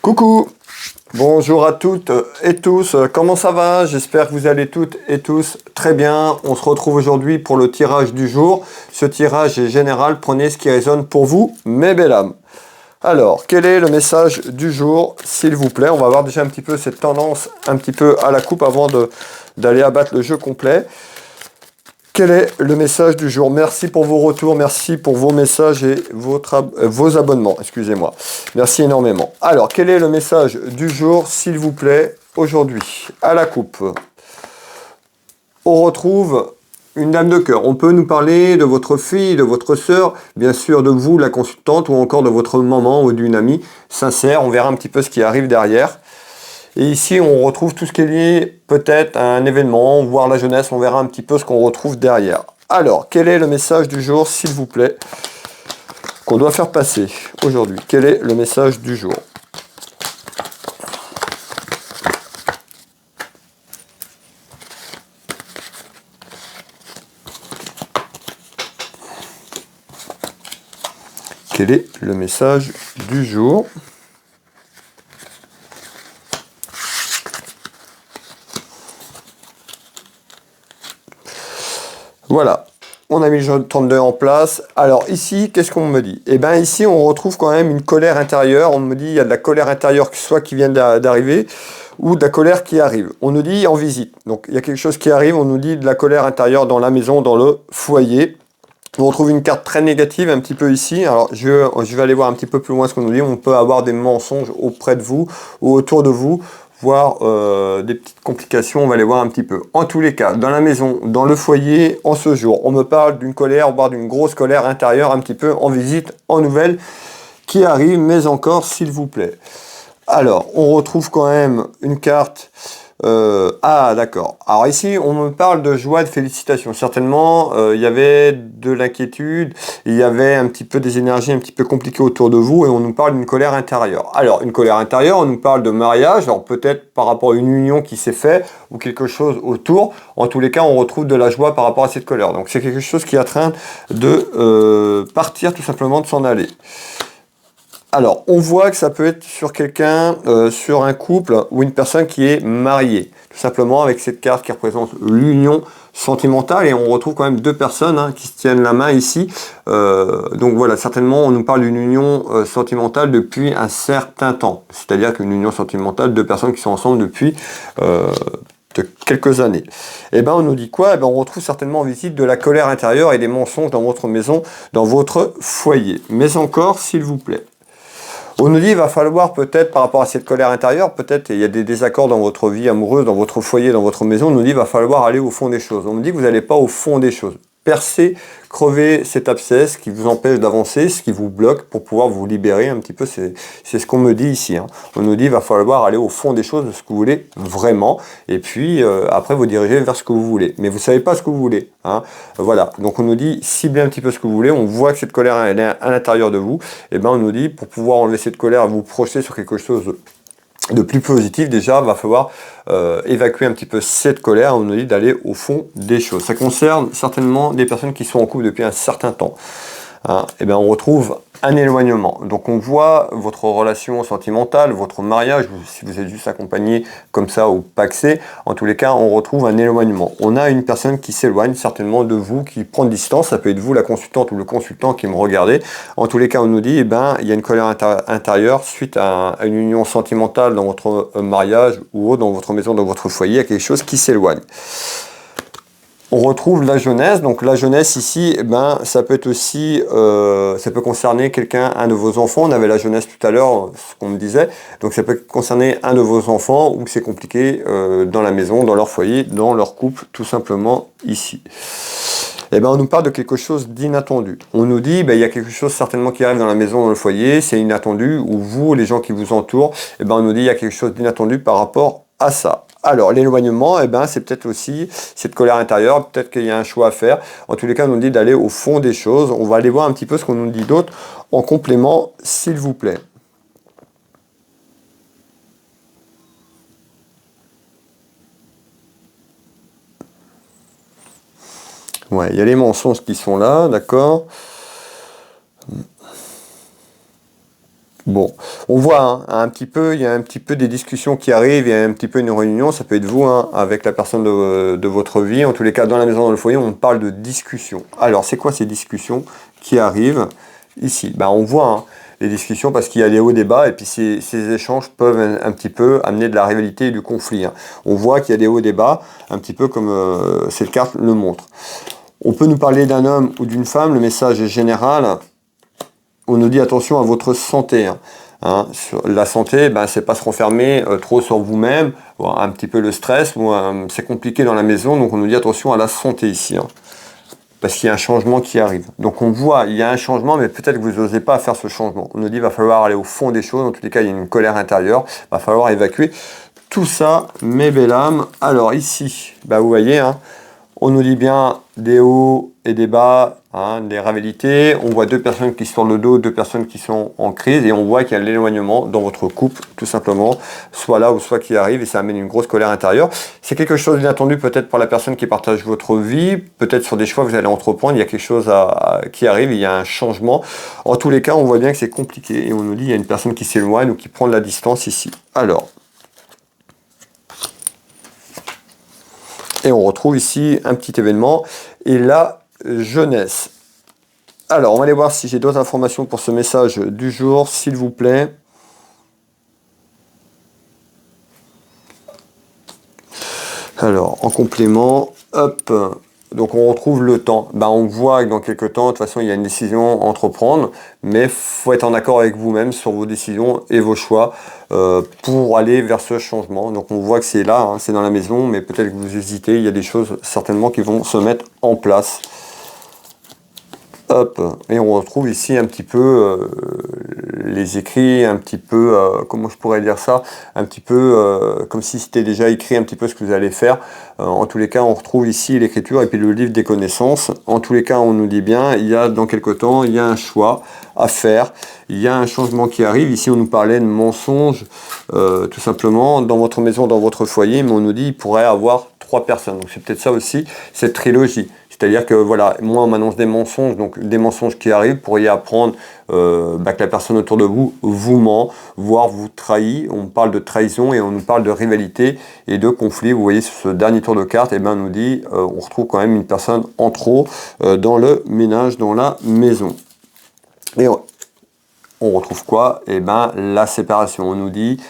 Coucou, bonjour à toutes et tous, comment ça va? J'espère que vous allez toutes et tous très bien. On se retrouve aujourd'hui pour le tirage du jour. Ce tirage est général, prenez ce qui résonne pour vous, mes belles âmes. Alors, quel est le message du jour, s'il vous plaît? On va voir déjà un petit peu cette tendance, un petit peu à la coupe avant d'aller abattre le jeu complet. Quel est le message du jour? Merci pour vos retours, merci pour vos messages et vos abonnements, excusez-moi. Merci énormément. Alors, quel est le message du jour, s'il vous plaît, aujourd'hui? À la coupe, on retrouve une dame de cœur. On peut nous parler de votre fille, de votre sœur, bien sûr de vous, la consultante, ou encore de votre maman ou d'une amie sincère. On verra un petit peu ce qui arrive derrière. Et ici, on retrouve tout ce qui est lié peut-être à un événement, voire la jeunesse. On verra un petit peu ce qu'on retrouve derrière. Alors, quel est le message du jour, s'il vous plaît, qu'on doit faire passer aujourd'hui? Quel est le message du jour? Quel est le message du jour? Voilà, on a mis le jeu de 32 en place. Alors ici, qu'est-ce qu'on me dit? Eh bien ici, on retrouve quand même une colère intérieure. On me dit il y a de la colère intérieure, soit qui vient d'arriver, ou de la colère qui arrive. On nous dit en visite. Donc il y a quelque chose qui arrive, on nous dit de la colère intérieure dans la maison, dans le foyer. On retrouve une carte très négative un petit peu ici. Alors je vais aller voir un petit peu plus loin ce qu'on nous dit. On peut avoir des mensonges auprès de vous ou autour de vous, voire des petites complications, on va les voir un petit peu. En tous les cas, dans la maison, dans le foyer, en ce jour, on me parle d'une colère, voire d'une grosse colère intérieure, un petit peu en visite, en nouvelle, qui arrive, mais encore, s'il vous plaît. Alors, on retrouve quand même une carte... ah d'accord. Alors ici, on me parle de joie, de félicitations. Certainement, il y avait de l'inquiétude, il y avait un petit peu des énergies un petit peu compliquées autour de vous et on nous parle d'une colère intérieure. Alors, une colère intérieure, on nous parle de mariage, alors peut-être par rapport à une union qui s'est faite ou quelque chose autour. En tous les cas, on retrouve de la joie par rapport à cette colère. Donc c'est quelque chose qui est en train de partir tout simplement, de s'en aller. Alors, on voit que ça peut être sur quelqu'un, sur un couple ou une personne qui est mariée. Tout simplement avec cette carte qui représente l'union sentimentale. Et on retrouve quand même deux personnes qui se tiennent la main ici. Donc voilà, certainement on nous parle d'une union sentimentale depuis un certain temps. C'est-à-dire qu'une union sentimentale, deux personnes qui sont ensemble depuis... de quelques années. Et ben on nous dit quoi? On retrouve certainement en visite de la colère intérieure et des mensonges dans votre maison, dans votre foyer. Mais encore, s'il vous plaît. On nous dit il va falloir peut-être par rapport à cette colère intérieure, peut-être il y a des désaccords dans votre vie amoureuse, dans votre foyer, dans votre maison, on nous dit il va falloir aller au fond des choses. On nous dit que vous n'allez pas au fond des choses. Percer, crever cet abcès qui vous empêche d'avancer, ce qui vous bloque pour pouvoir vous libérer un petit peu, c'est ce qu'on me dit ici. On nous dit il va falloir aller au fond des choses, de ce que vous voulez vraiment, et puis après vous diriger vers ce que vous voulez. Mais vous ne savez pas ce que vous voulez. Voilà, donc on nous dit ciblez un petit peu ce que vous voulez, on voit que cette colère elle est à l'intérieur de vous, et ben on nous dit pour pouvoir enlever cette colère, vous projeter sur quelque chose de plus positif, déjà, va falloir évacuer un petit peu cette colère. On nous dit d'aller au fond des choses. Ça concerne certainement des personnes qui sont en couple depuis un certain temps. Et bien on retrouve un éloignement. Donc on voit votre relation sentimentale, votre mariage, si vous êtes juste accompagné comme ça ou paxé, en tous les cas on retrouve un éloignement. On a une personne qui s'éloigne certainement de vous, qui prend distance, ça peut être vous la consultante ou le consultant qui me regardez. En tous les cas on nous dit, il y a une colère intérieure suite à une union sentimentale dans votre mariage ou dans votre maison, dans votre foyer, il y a quelque chose qui s'éloigne. On retrouve la jeunesse, donc la jeunesse ici, ça peut être aussi, ça peut concerner quelqu'un, un de vos enfants. On avait la jeunesse tout à l'heure, ce qu'on me disait, donc ça peut concerner un de vos enfants ou que c'est compliqué dans la maison, dans leur foyer, dans leur couple, tout simplement ici. On nous parle de quelque chose d'inattendu. On nous dit, il y a quelque chose certainement qui arrive dans la maison, dans le foyer, c'est inattendu, ou vous, les gens qui vous entourent, on nous dit, il y a quelque chose d'inattendu par rapport à ça. Alors, l'éloignement, c'est peut-être aussi cette colère intérieure, peut-être qu'il y a un choix à faire. En tous les cas, on nous dit d'aller au fond des choses. On va aller voir un petit peu ce qu'on nous dit d'autre en complément, s'il vous plaît. Ouais, il y a les mensonges qui sont là, d'accord. Bon, on voit hein, il y a un petit peu des discussions qui arrivent, il y a un petit peu une réunion, ça peut être vous hein, avec la personne de votre vie. En tous les cas, dans la maison, dans le foyer, on parle de discussion. Alors, c'est quoi ces discussions qui arrivent ici? Ben, on voit hein, les discussions parce qu'il y a des hauts débats et puis ces échanges peuvent un petit peu amener de la rivalité et du conflit. Hein. On voit qu'il y a des hauts débats, un petit peu comme cette carte le montre. On peut nous parler d'un homme ou d'une femme, le message est général. On nous dit attention à votre santé. Hein. Sur la santé, ben, c'est pas se renfermer trop sur vous-même, un petit peu le stress, c'est compliqué dans la maison, donc on nous dit attention à la santé ici. Hein, parce qu'il y a un changement qui arrive. Donc on voit, il y a un changement, mais peut-être que vous n'osez pas faire ce changement. On nous dit qu'il va falloir aller au fond des choses, en tous les cas il y a une colère intérieure, il va falloir évacuer tout ça, mes belles âmes. Alors ici, ben, vous voyez, hein, on nous dit bien des hauts et des bas, hein, des rivalités. On voit deux personnes qui sont sur le dos, deux personnes qui sont en crise et on voit qu'il y a l'éloignement dans votre couple, tout simplement, soit là ou soit qui arrive et ça amène une grosse colère intérieure. C'est quelque chose d'inattendu peut-être pour la personne qui partage votre vie, peut-être sur des choix que vous allez entreprendre, il y a quelque chose qui arrive, il y a un changement. En tous les cas, on voit bien que c'est compliqué et on nous dit qu'il y a une personne qui s'éloigne ou qui prend de la distance ici. Alors, et on retrouve ici un petit événement et la jeunesse. Alors, on va aller voir si j'ai d'autres informations pour ce message du jour, s'il vous plaît. Alors, en complément, hop, donc on retrouve le temps. Ben, on voit que dans quelques temps, de toute façon, il y a une décision à entreprendre, mais il faut être en accord avec vous-même sur vos décisions et vos choix pour aller vers ce changement. Donc on voit que c'est là, hein, c'est dans la maison, mais peut-être que vous hésitez, il y a des choses certainement qui vont se mettre en place. Hop, et on retrouve ici un petit peu les écrits, un petit peu, comment je pourrais dire ça, un petit peu comme si c'était déjà écrit un petit peu ce que vous allez faire. En tous les cas, on retrouve ici l'écriture et puis le livre des connaissances. En tous les cas, on nous dit bien, il y a dans quelque temps, il y a un choix à faire, il y a un changement qui arrive. Ici, on nous parlait de mensonges, tout simplement, dans votre maison, dans votre foyer, mais on nous dit qu'il pourrait y avoir 3 personnes. Donc c'est peut-être ça aussi, cette trilogie. C'est-à-dire que voilà, moi on m'annonce des mensonges, donc des mensonges qui arrivent pour y apprendre que la personne autour de vous ment, voire vous trahit. On parle de trahison et on nous parle de rivalité et de conflit. Vous voyez sur ce dernier tour de carte, et ben, on nous dit on retrouve quand même une personne en trop dans le ménage, dans la maison. Et on retrouve quoi? Et ben la séparation. On nous dit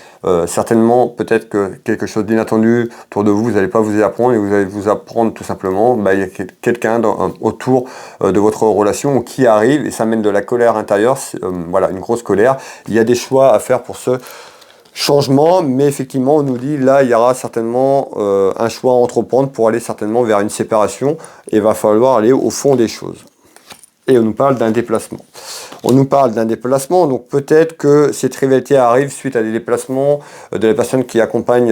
certainement peut-être que quelque chose d'inattendu autour de vous, vous n'allez pas vous y apprendre et vous allez vous apprendre tout simplement, il y a quelqu'un autour de votre relation qui arrive et ça mène de la colère intérieure, voilà, une grosse colère. Il y a des choix à faire pour ce changement, mais effectivement on nous dit là il y aura certainement un choix à entreprendre pour aller certainement vers une séparation et il va falloir aller au fond des choses. Et on nous parle d'un déplacement. On nous parle d'un déplacement, donc peut-être que cette rivalité arrive suite à des déplacements de la personne qui accompagne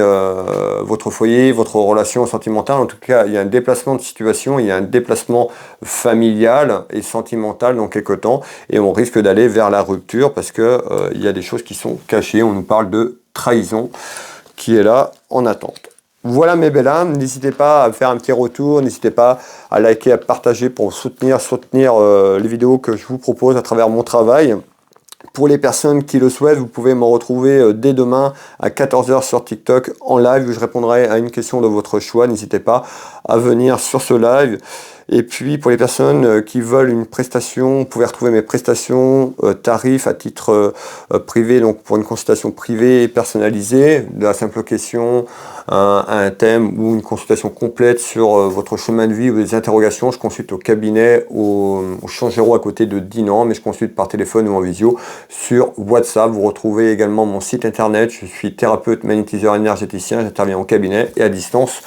votre foyer, votre relation sentimentale. En tout cas, il y a un déplacement de situation, il y a un déplacement familial et sentimental dans quelques temps. Et on risque d'aller vers la rupture parce que il y a des choses qui sont cachées. On nous parle de trahison qui est là en attente. Voilà mes belles âmes, n'hésitez pas à faire un petit retour, n'hésitez pas à liker, à partager pour soutenir les vidéos que je vous propose à travers mon travail. Pour les personnes qui le souhaitent, vous pouvez me retrouver dès demain à 14 h sur TikTok en live où je répondrai à une question de votre choix. N'hésitez pas à venir sur ce live. Et puis pour les personnes qui veulent une prestation, vous pouvez retrouver mes prestations, tarifs à titre privé, donc pour une consultation privée et personnalisée, de la simple question à un thème ou une consultation complète sur votre chemin de vie ou des interrogations. Je consulte au cabinet, au Changero à côté de Dinan, mais je consulte par téléphone ou en visio sur WhatsApp. Vous retrouvez également mon site internet. Je suis thérapeute, magnétiseur énergéticien. J'interviens au cabinet et à distance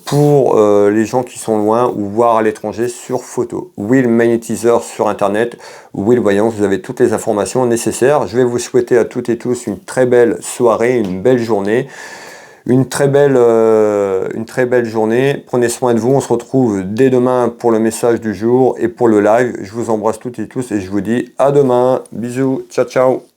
pour les gens qui sont loin ou voire à l'étranger sur photo. Will Magnétiseur sur internet, Will Voyance, vous avez toutes les informations nécessaires. Je vais vous souhaiter à toutes et tous une très belle soirée, une belle journée. Une très belle journée. Prenez soin de vous. On se retrouve dès demain pour le message du jour et pour le live. Je vous embrasse toutes et tous et je vous dis à demain. Bisous. Ciao, ciao.